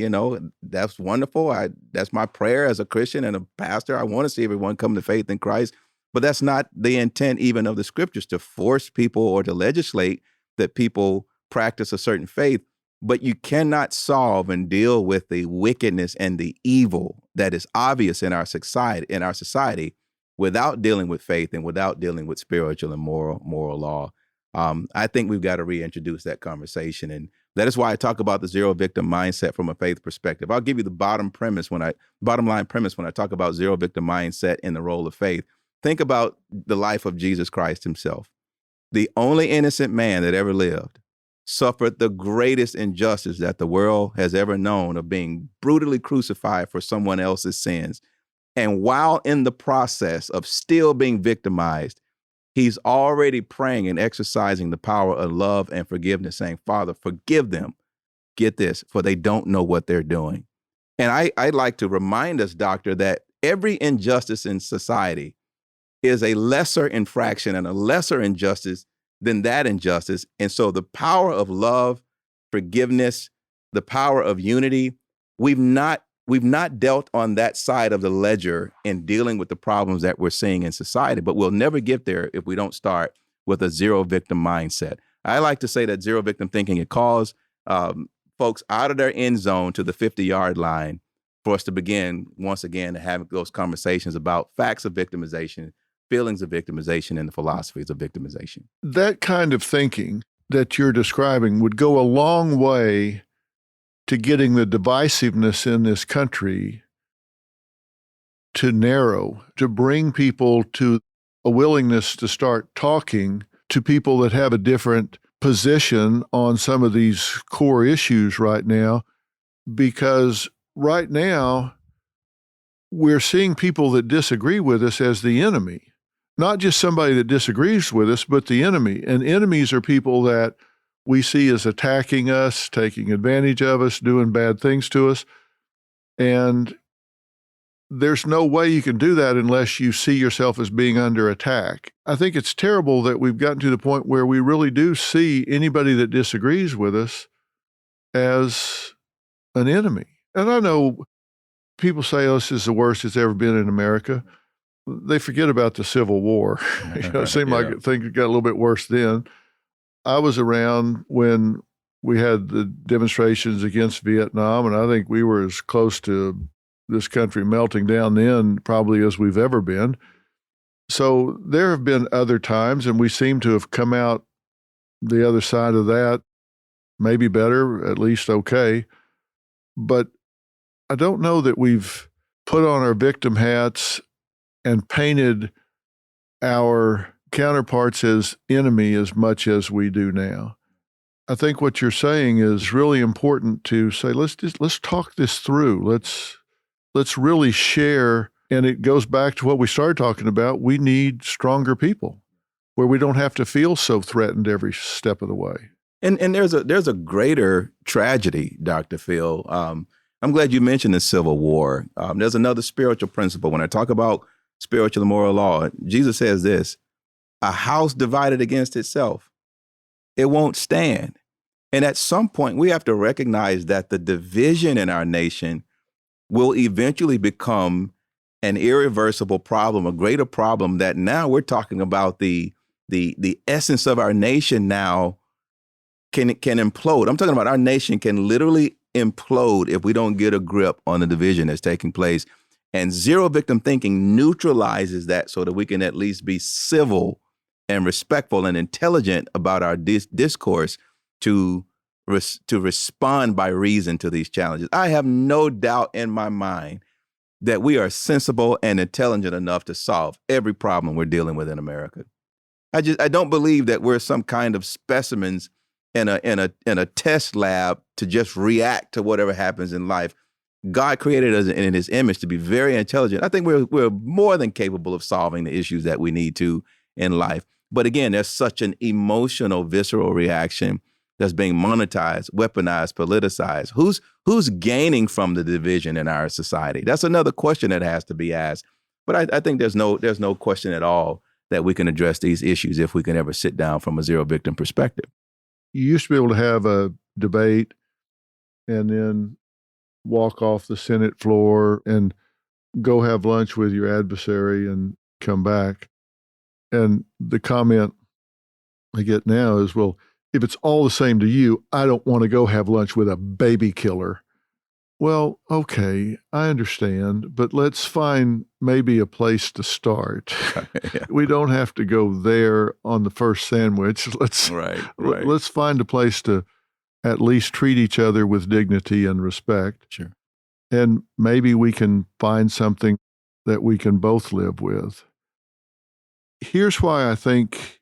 That's wonderful. That's my prayer as a Christian and a pastor. I want to see everyone come to faith in Christ. But that's not the intent even of the scriptures, to force people or to legislate that people practice a certain faith. But you cannot solve and deal with the wickedness and the evil that is obvious in our society without dealing with faith and without dealing with spiritual and moral law. I think we've got to reintroduce that conversation. And that is why I talk about the zero victim mindset from a faith perspective. I'll give you the bottom line premise when I talk about zero victim mindset in the role of faith. Think about the life of Jesus Christ himself. The only innocent man that ever lived suffered the greatest injustice that the world has ever known, of being brutally crucified for someone else's sins. And while in the process of still being victimized, he's already praying and exercising the power of love and forgiveness, saying, Father, forgive them. Get this, for they don't know what they're doing. And I'd like to remind us, Doctor, that every injustice in society is a lesser infraction and a lesser injustice than that injustice. And so the power of love, forgiveness, the power of unity, we've not we've not dealt on that side of the ledger in dealing with the problems that we're seeing in society, but we'll never get there if we don't start with a zero victim mindset. I like to say that zero victim thinking, it calls folks out of their end zone to the 50-yard line for us to begin once again to have those conversations about facts of victimization, feelings of victimization, and the philosophies of victimization. That kind of thinking that you're describing would go a long way to getting the divisiveness in this country to narrow, to bring people to a willingness to start talking to people that have a different position on some of these core issues right now. Because right now, we're seeing people that disagree with us as the enemy. Not just somebody that disagrees with us, but the enemy. And enemies are people that we see as attacking us, taking advantage of us, doing bad things to us. And there's no way you can do that unless you see yourself as being under attack. I think it's terrible that we've gotten to the point where we really do see anybody that disagrees with us as an enemy. And I know people say, oh, this is the worst it's ever been in America. They forget about the Civil War. It seemed like things got a little bit worse then. I was around when we had the demonstrations against Vietnam, and I think we were as close to this country melting down then probably as we've ever been. So there have been other times, and we seem to have come out the other side of that, maybe better, at least okay. But I don't know that we've put on our victim hats and painted our counterparts as enemy as much as we do now. I think what you're saying is really important to say, let's talk this through. Let's really share. And it goes back to what we started talking about. We need stronger people where we don't have to feel so threatened every step of the way. And there's a greater tragedy, Dr. Phil. I'm glad you mentioned the Civil War. There's another spiritual principle. When I talk about spiritual and moral law, Jesus says this: a house divided against itself, it won't stand. And at some point, we have to recognize that the division in our nation will eventually become an irreversible problem, a greater problem that now we're talking about the essence of our nation now can implode. I'm talking about our nation can literally implode if we don't get a grip on the division that's taking place. And zero victim thinking neutralizes that so that we can at least be civil and respectful and intelligent about our discourse to respond by reason to these challenges. I have no doubt in my mind that we are sensible and intelligent enough to solve every problem we're dealing with in America. I don't believe that we're some kind of specimens in a test lab to just react to whatever happens in life. God created us in his image to be very intelligent. I think we're more than capable of solving the issues that we need to in life. But again, there's such an emotional, visceral reaction that's being monetized, weaponized, politicized. Who's gaining from the division in our society? That's another question that has to be asked. But I think there's no question at all that we can address these issues if we can ever sit down from a zero victim perspective. You used to be able to have a debate and then walk off the Senate floor and go have lunch with your adversary and come back. And the comment I get now is, well, if it's all the same to you, I don't want to go have lunch with a baby killer. Well, okay, I understand, but let's find maybe a place to start. Yeah. We don't have to go there on the first sandwich. Let's find a place to at least treat each other with dignity and respect. Sure. And maybe we can find something that we can both live with. Here's why I think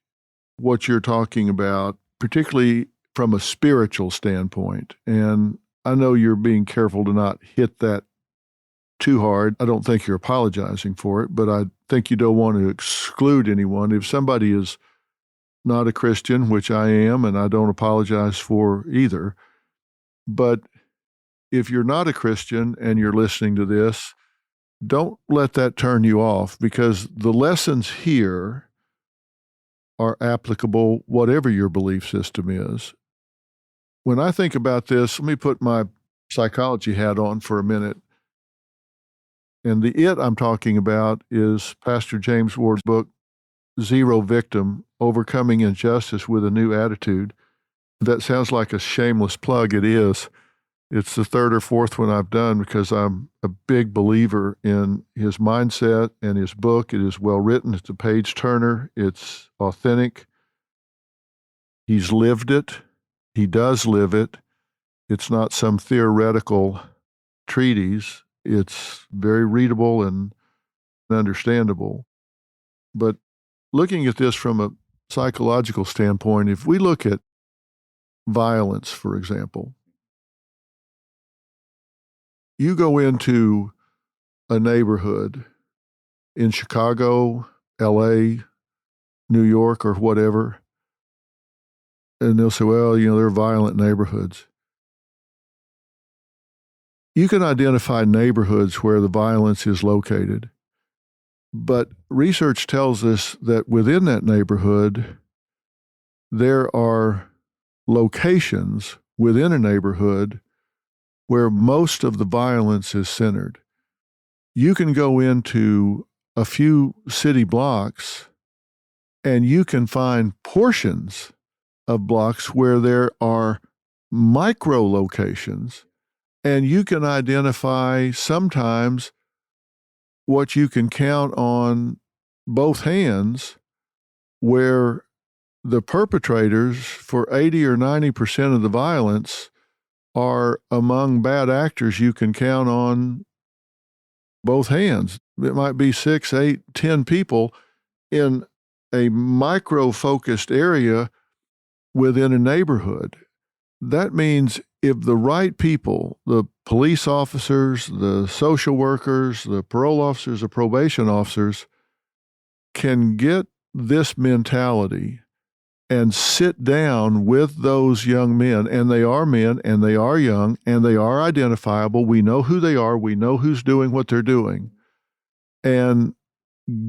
what you're talking about, particularly from a spiritual standpoint, and I know you're being careful to not hit that too hard. I don't think you're apologizing for it, but I think you don't want to exclude anyone. If somebody is not a Christian, which I am, and I don't apologize for either, but if you're not a Christian and you're listening to this, don't let that turn you off, because the lessons here are applicable whatever your belief system is. When I think about this, let me put my psychology hat on for a minute. And the it I'm talking about is Pastor James Ward's book, Zero Victim, Overcoming Injustice with a New Attitude. That sounds like a shameless plug. It is. It's the third or fourth one I've done because I'm a big believer in his mindset and his book. It is well written. It's a page turner. It's authentic. He's lived it. He does live it. It's not some theoretical treatise. It's very readable and understandable. But looking at this from a psychological standpoint, if we look at violence, for example, you go into a neighborhood in Chicago, LA, New York, or whatever, and they'll say, well, they're violent neighborhoods. You can identify neighborhoods where the violence is located, but research tells us that within that neighborhood, there are locations within a neighborhood where most of the violence is centered. You can go into a few city blocks and you can find portions of blocks where there are micro locations, and you can identify sometimes what you can count on both hands where the perpetrators for 80 or 90% of the violence are among bad actors you can count on both hands. It might be 6, 8, 10 people in a micro-focused area within a neighborhood. That means if the right people, the police officers, the social workers, the parole officers, the probation officers, can get this mentality and sit down with those young men, and they are men, and they are young, and they are identifiable. We know who they are. We know who's doing what they're doing. And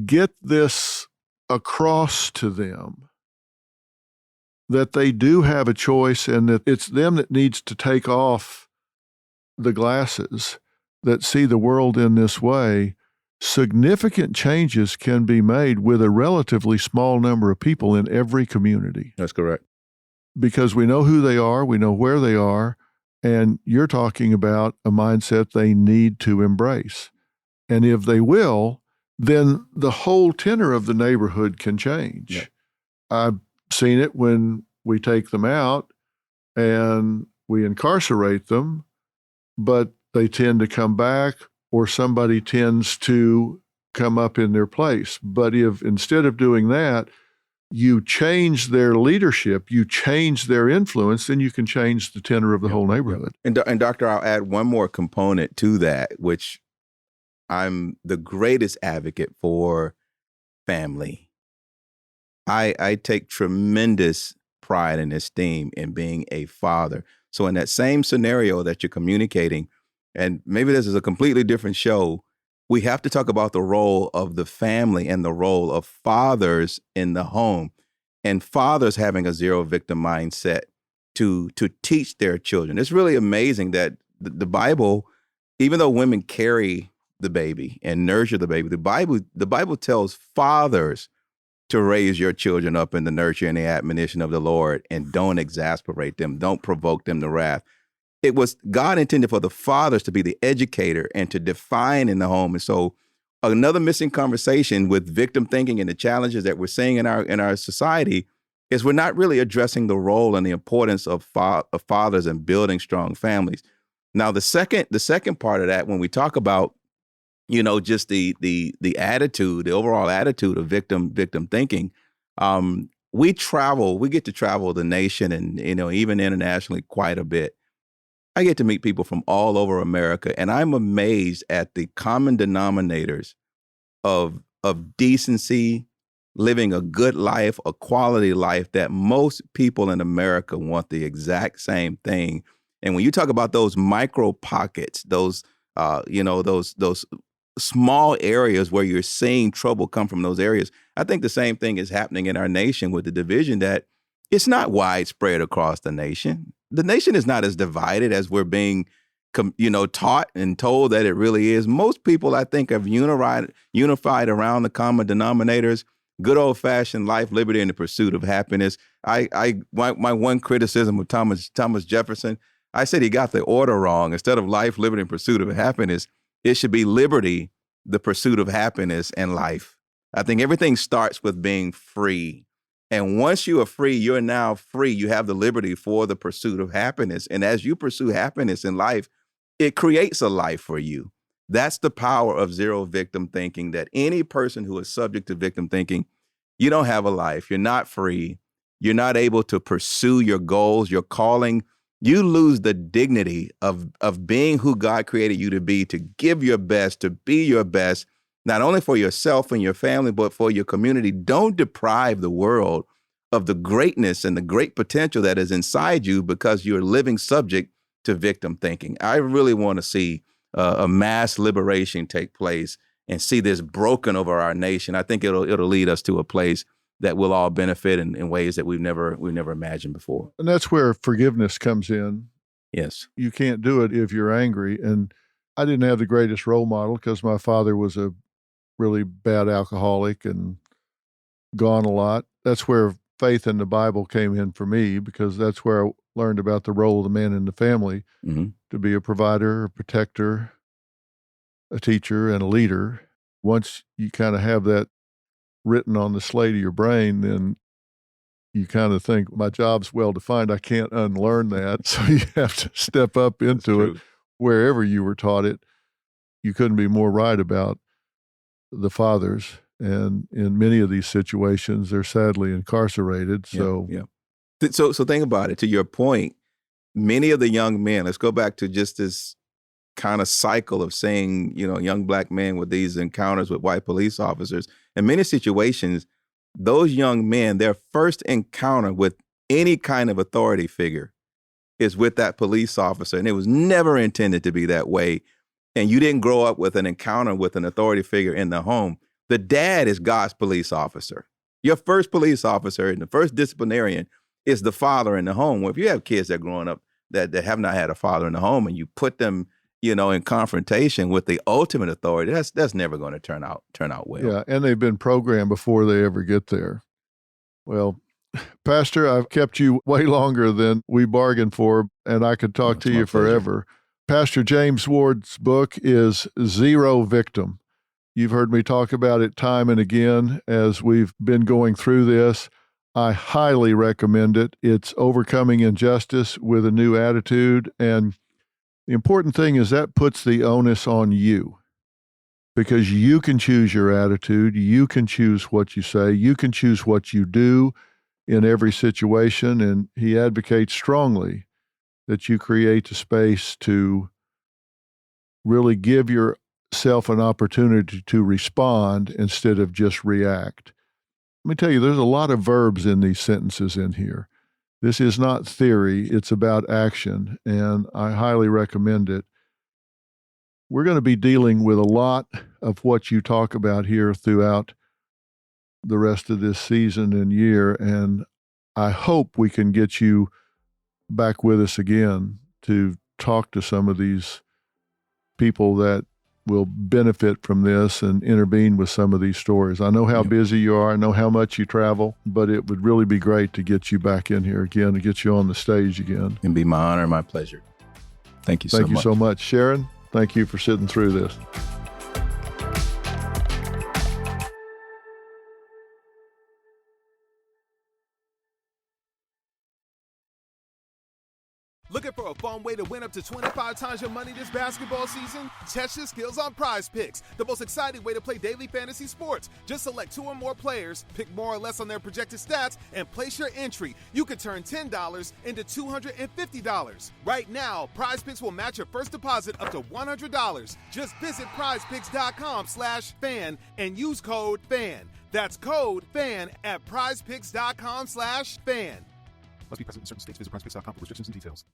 get this across to them that they do have a choice and that it's them that needs to take off the glasses that see the world in this way. Significant changes can be made with a relatively small number of people in every community. That's correct. Because we know who they are, we know where they are, and you're talking about a mindset they need to embrace. And if they will, then the whole tenor of the neighborhood can change. Yeah. I've seen it when we take them out and we incarcerate them, but they tend to come back, or somebody tends to come up in their place. But if instead of doing that, you change their leadership, you change their influence, then you can change the tenor of the whole neighborhood. And Doctor, I'll add one more component to that, which I'm the greatest advocate for: family. I take tremendous pride and esteem in being a father. So in that same scenario that you're communicating, and maybe this is a completely different show, we have to talk about the role of the family and the role of fathers in the home, and fathers having a zero victim mindset to teach their children. It's really amazing that the Bible, even though women carry the baby and nurture the baby, the Bible tells fathers to raise your children up in the nurture and the admonition of the Lord, and don't exasperate them, don't provoke them to wrath. It was God intended for the fathers to be the educator and to define in the home. And so another missing conversation with victim thinking and the challenges that we're seeing in our society is we're not really addressing the role and the importance of fathers in building strong families. Now, the second part of that, when we talk about, just the attitude, the overall attitude of victim thinking, we get to travel the nation and, even internationally quite a bit. I get to meet people from all over America, and I'm amazed at the common denominators of decency, living a good life, a quality life, that most people in America want the exact same thing. And when you talk about those micro pockets, those small areas where you're seeing trouble come from those areas, I think the same thing is happening in our nation with the division, that it's not widespread across the nation. The nation is not as divided as we're being taught and told that it really is. Most people, I think, have unified around the common denominators: good old fashioned life, liberty, and the pursuit of happiness. My one criticism of Thomas Jefferson, I said he got the order wrong. Instead of life, liberty, and pursuit of happiness, it should be liberty, the pursuit of happiness, and life. I think everything starts with being free. And once you are free, you're now free. You have the liberty for the pursuit of happiness. And as you pursue happiness in life, it creates a life for you. That's the power of zero victim thinking, that any person who is subject to victim thinking, you don't have a life. You're not free. You're not able to pursue your goals, your calling. You lose the dignity of being who God created you to be, to give your best, to be your best, not only for yourself and your family, but for your community. Don't deprive the world of the greatness and the great potential that is inside you because you're living subject to victim thinking. I really want to see a mass liberation take place and see this broken over our nation. I think it'll lead us to a place that we'll all benefit in ways that we've never imagined before. And that's where forgiveness comes in. Yes. You can't do it if you're angry. And I didn't have the greatest role model because my father was a really bad alcoholic and gone a lot. That's where faith in the Bible came in for me, because that's where I learned about the role of the man in the family, to be a provider, a protector, a teacher, and a leader. Once you kind of have that written on the slate of your brain, then you kind of think, my job's well defined. I can't unlearn that. So you have to step up into it wherever you were taught it. You couldn't be more right about the fathers. And in many of these situations, they're sadly incarcerated. So, So think about it. To your point, many of the young men, let's go back to just this kind of cycle of saying, young black men with these encounters with white police officers. In many situations, those young men, their first encounter with any kind of authority figure is with that police officer. And it was never intended to be that way. And you didn't grow up with an encounter with an authority figure in the home. The dad is God's police officer. Your first police officer and the first disciplinarian is the father in the home. Well, if you have kids that are growing up that have not had a father in the home, and you put them, in confrontation with the ultimate authority, that's never going to turn out well. Yeah, and they've been programmed before they ever get there. Well, Pastor, I've kept you way longer than we bargained for, and I could talk to you forever. Pastor James Ward's book is Zero Victim. You've heard me talk about it time and again as we've been going through this. I highly recommend it. It's overcoming injustice with a new attitude. And the important thing is that puts the onus on you, because you can choose your attitude. You can choose what you say. You can choose what you do in every situation. And he advocates strongly that you create a space to really give yourself an opportunity to respond instead of just react. Let me tell you, there's a lot of verbs in these sentences in here. This is not theory, it's about action, and I highly recommend it. We're going to be dealing with a lot of what you talk about here throughout the rest of this season and year, and I hope we can get you back with us again to talk to some of these people that will benefit from this and intervene with some of these stories. I know how busy you are. I know how much you travel, but it would really be great to get you back in here again, to get you on the stage again. It'd be my honor, my pleasure. Thank you so much. Thank you so much. Sharon, thank you for sitting through this. Looking for a fun way to win up to 25 times your money this basketball season? Test your skills on Prize Picks, the most exciting way to play daily fantasy sports. Just select 2 or more players, pick more or less on their projected stats, and place your entry. You could turn $10 into $250. Right now, Prize Picks will match your first deposit up to $100. Just visit prizepicks.com/fan and use code FAN. That's code FAN at prizepicks.com/fan. Must be present in certain states. Visit prizepicks.com for restrictions and details.